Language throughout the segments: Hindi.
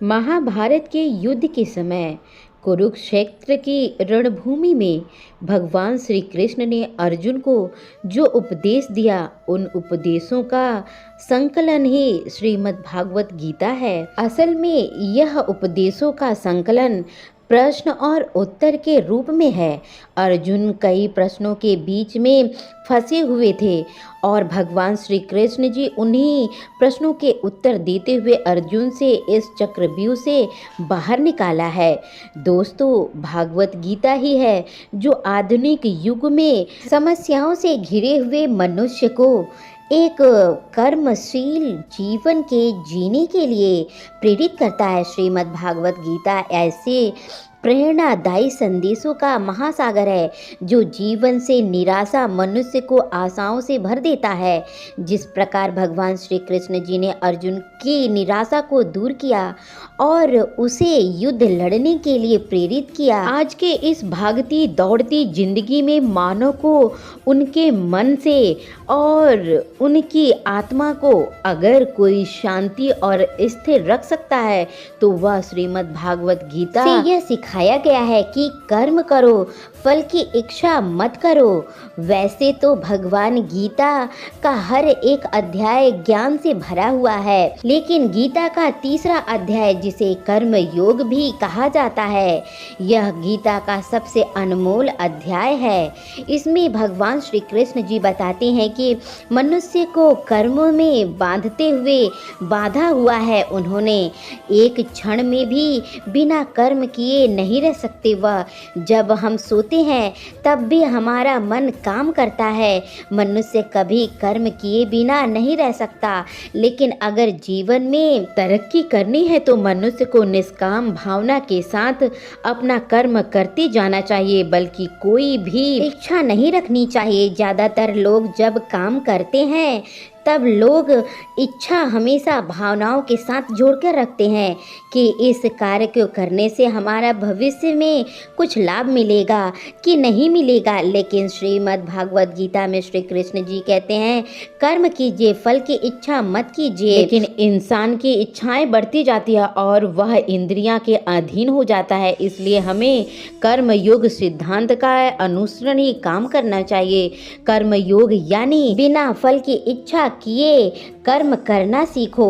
महाभारत के युद्ध के समय कुरुक्षेत्र की रणभूमि में भगवान श्री कृष्ण ने अर्जुन को जो उपदेश दिया, उन उपदेशों का संकलन ही श्रीमद् भागवत गीता है। असल में यह उपदेशों का संकलन प्रश्न और उत्तर के रूप में है। अर्जुन कई प्रश्नों के बीच में फंसे हुए थे और भगवान श्री कृष्ण जी उन्हीं प्रश्नों के उत्तर देते हुए अर्जुन से इस चक्रव्यूह से बाहर निकाला है। दोस्तों, भागवत गीता ही है जो आधुनिक युग में समस्याओं से घिरे हुए मनुष्य को एक कर्मशील जीवन के जीने के लिए प्रेरित करता है। श्रीमद् भागवत गीता ऐसे प्रेरणादायी संदेशों का महासागर है जो जीवन से निराशा मनुष्य को आशाओं से भर देता है। जिस प्रकार भगवान श्री कृष्ण जी ने अर्जुन की निराशा को दूर किया और उसे युद्ध लड़ने के लिए प्रेरित किया, आज के इस भागती दौड़ती जिंदगी में मानव को उनके मन से और उनकी आत्मा को अगर कोई शांति और स्थिर रख सकता है तो वह श्रीमद् भागवत गीता से यह सिखाया गया है कि कर्म करो, फल की इच्छा मत करो। वैसे तो भगवान गीता का हर एक अध्याय ज्ञान से भरा हुआ है, लेकिन गीता का तीसरा अध्याय जिसे कर्म योग भी कहा जाता है, यह गीता का सबसे अनमोल अध्याय है। इसमें भगवान श्री कृष्ण जी बताते हैं कि मनुष्य को कर्मों में बांधते हुए बांधा हुआ है। उन्होंने एक क्षण में भी बिना कर्म किए नहीं रह सकते। वह जब हम सोते हैं तब भी हमारा मन काम करता है। मनुष्य कभी कर्म किए बिना नहीं रह सकता, लेकिन अगर जीवन में तरक्की करनी है तो मनुष्य को निष्काम भावना के साथ अपना कर्म करते जाना चाहिए, बल्कि कोई भी इच्छा नहीं रखनी चाहिए। ज़्यादातर लोग जब काम करते हैं तब लोग इच्छा हमेशा भावनाओं के साथ जोड़कर रखते हैं कि इस कार्य को करने से हमारा भविष्य में कुछ लाभ मिलेगा कि नहीं मिलेगा। लेकिन श्रीमद् भागवत गीता में श्री कृष्ण जी कहते हैं, कर्म कीजिए, फल की इच्छा मत कीजिए। लेकिन इंसान की इच्छाएं बढ़ती जाती है और वह इंद्रियां के अधीन हो जाता है। इसलिए हमें कर्म योग सिद्धांत का अनुसरण ही काम करना चाहिए। कर्म योग यानी बिना फल की इच्छा किए कर्म करना सीखो।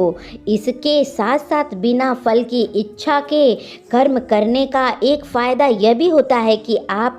इसके साथ साथ बिना फल की इच्छा के कर्म करने का एक फ़ायदा यह भी होता है कि आप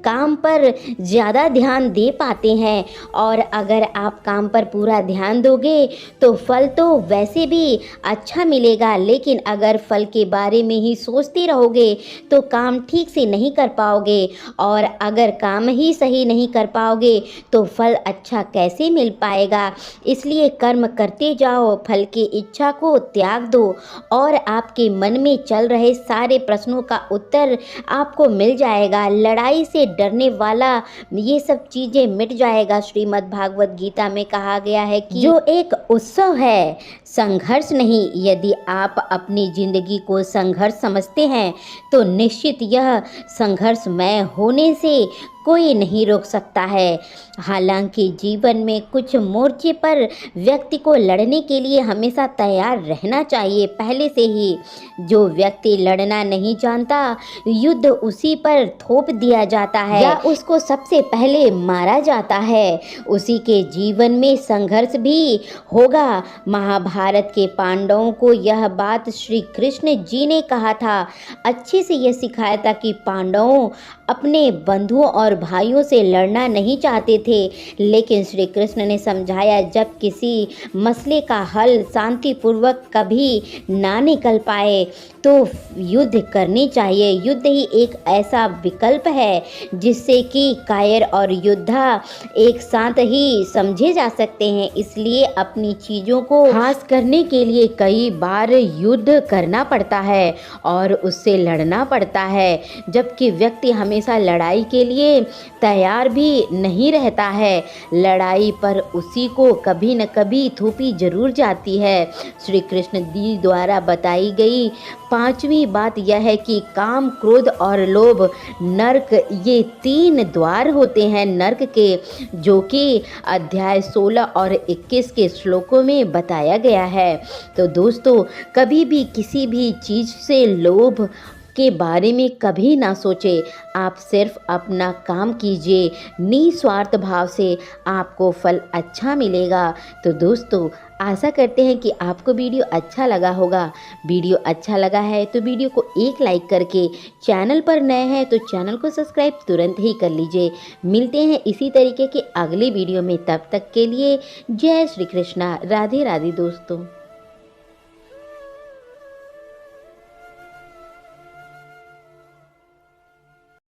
काम पर ज़्यादा ध्यान दे पाते हैं, और अगर आप काम पर पूरा ध्यान दोगे तो फल तो वैसे भी अच्छा मिलेगा, लेकिन अगर फल के बारे में ही सोचते रहोगे तो काम ठीक से नहीं कर पाओगे, और अगर काम ही सही नहीं कर पाओगे तो फल अच्छा कैसे मिल पाएगा। इसलिए कर्म करते जाओ, फल की इच्छा को त्याग दो और आपके मन में चल रहे सारे प्रश्नों का उत्तर आपको मिल जाएगा। लड़ाई से डरने वाला ये सब चीज़ें मिट जाएगा। श्रीमद् भागवत गीता में कहा गया है कि जो एक उत्सव है, संघर्ष नहीं। यदि आप अपनी जिंदगी को संघर्ष समझते हैं तो निश्चित यह संघर्षमय होने से कोई नहीं रोक सकता है। हालांकि जीवन में कुछ मोर्चे पर व्यक्ति को लड़ने के लिए हमेशा तैयार रहना चाहिए पहले से ही। जो व्यक्ति लड़ना नहीं जानता, युद्ध उसी पर थोप दिया जाता है या उसको सबसे पहले मारा जाता है। उसी के जीवन में संघर्ष भी होगा। महाभारत के पांडवों को यह बात श्री कृष्ण जी ने कहा था, अच्छे से यह सिखाया था कि पांडवों अपने बंधुओं और भाइयों से लड़ना नहीं चाहते थे, लेकिन श्री कृष्ण ने समझाया जब किसी मसले का हल शांतिपूर्वक कभी ना निकल पाए तो युद्ध करनी चाहिए। युद्ध ही एक ऐसा विकल्प है जिससे कि कायर और योद्धा एक साथ ही समझे जा सकते हैं। इसलिए अपनी चीज़ों को हासिल करने के लिए कई बार युद्ध करना पड़ता है और उससे लड़ना पड़ता है, जबकि व्यक्ति हमेशा लड़ाई के लिए तैयार भी नहीं रहता है। लड़ाई पर उसी को कभी न कभी थोपी जरूर जाती है। श्री कृष्ण जी द्वारा बताई गई पांचवी बात यह है कि काम, क्रोध और लोभ नरक, ये 3 द्वार होते हैं नरक के, जो कि अध्याय 16 और 21 के श्लोकों में बताया गया है। तो दोस्तों, कभी भी किसी भी चीज़ से लोभ के बारे में कभी ना सोचे। आप सिर्फ अपना काम कीजिए, निस्वार्थ भाव से आपको फल अच्छा मिलेगा। तो दोस्तों, आशा करते हैं कि आपको वीडियो अच्छा लगा होगा। वीडियो अच्छा लगा है तो वीडियो को एक लाइक करके, चैनल पर नए हैं तो चैनल को सब्सक्राइब तुरंत ही कर लीजिए। मिलते हैं इसी तरीके के अगले वीडियो में, तब तक के लिए जय श्री कृष्णा, राधे राधे दोस्तों।